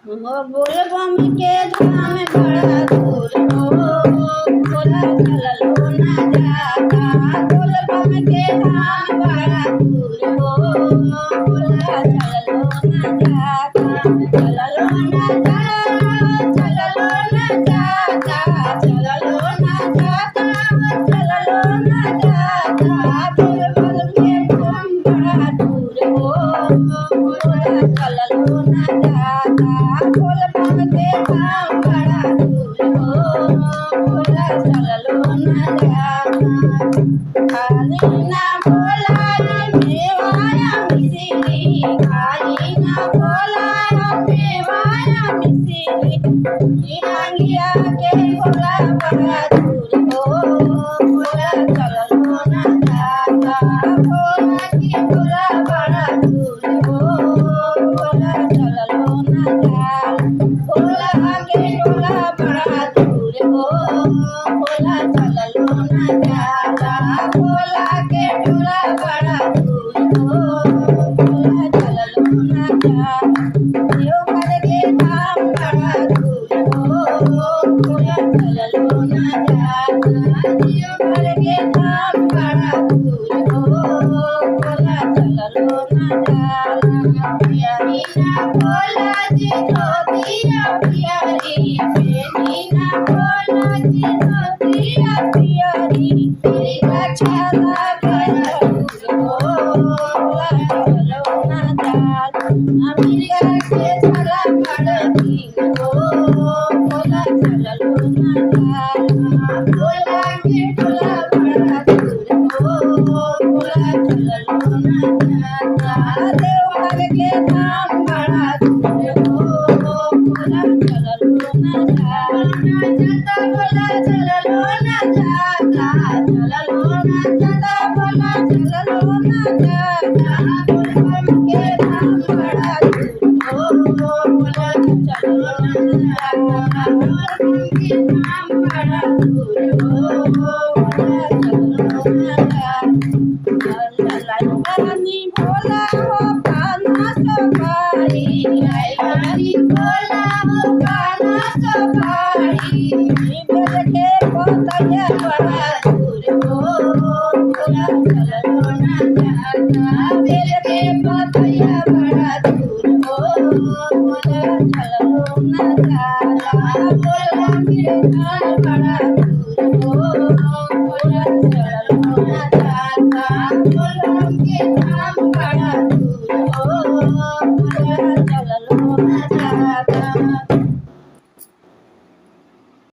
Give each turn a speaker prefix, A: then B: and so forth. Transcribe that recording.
A: हो बोल बम के धाम बड़ा दूर हो, बोला चलो ना जाता। बोल बम के धाम बड़ा दूर हो, बोला चलो ना जाता। चलो ना जाता, चलो ना जाता, चलो ना जाता, चलो ना जाता। बोल बम के धाम बड़ा दूर हो, बोला चलो ना जाता। बोल बम के धाम बड़ा दूर हो, बोला चलो ना जाता। खाली ना बोला रे मेवाया मिसिरी, खाली ना बोला रे मेवाया मिसिरी। गिरा के बोला बड़ा दूर हो, बोला चलो ना जाता। बोला कि बोला बड़ा दूर हो, बोला चलो ना जाता। बोला के बोला बड़ा दूर हो, बोला चलो ना जाता। बोला के बोला बड़ा दूर हो, बोला चलो ना जाता। देवघर के धाम बड़ा दूर हो, बोला चलो ना जाता। देवघर के धाम बड़ा दूर हो, बोला चलो ना जाता। प्यारी ना बोला जी धोतिया प्यारी, प्यारी ना बोला जी धोतिया प्यारी। तेरी अच्छा लगा दूर हो, बोला चलो ना जाता। अमेरिका के साला बड़ा दिन हो, बोला चलो ना जाता। बोला के बोला बड़ा दूर हो, बोला चलो ना जाता। देवघर के धाम बड़ा दूर हो, बोला चलो ना जाता। बोला चलो ना जाता, चलो ना जाता, बोला चलो ना जाता। बोल बम के धाम बड़ा दूर हो, बोला चलो ना जाता। बोल बम के धाम बड़ा दूर हो, बोला चलो ना जाता। रानी भोला हो कान्हा सवारी, रानी भोला हो कान्हा सवारी। बेल के पतैया बड़ा दूर हो, बोला चलो ना जाता। बेल के पतैया बड़ा दूर हो, बोला चलो ना जाता। बोल बम के धाम बड़ा दूर हो, बोला चलो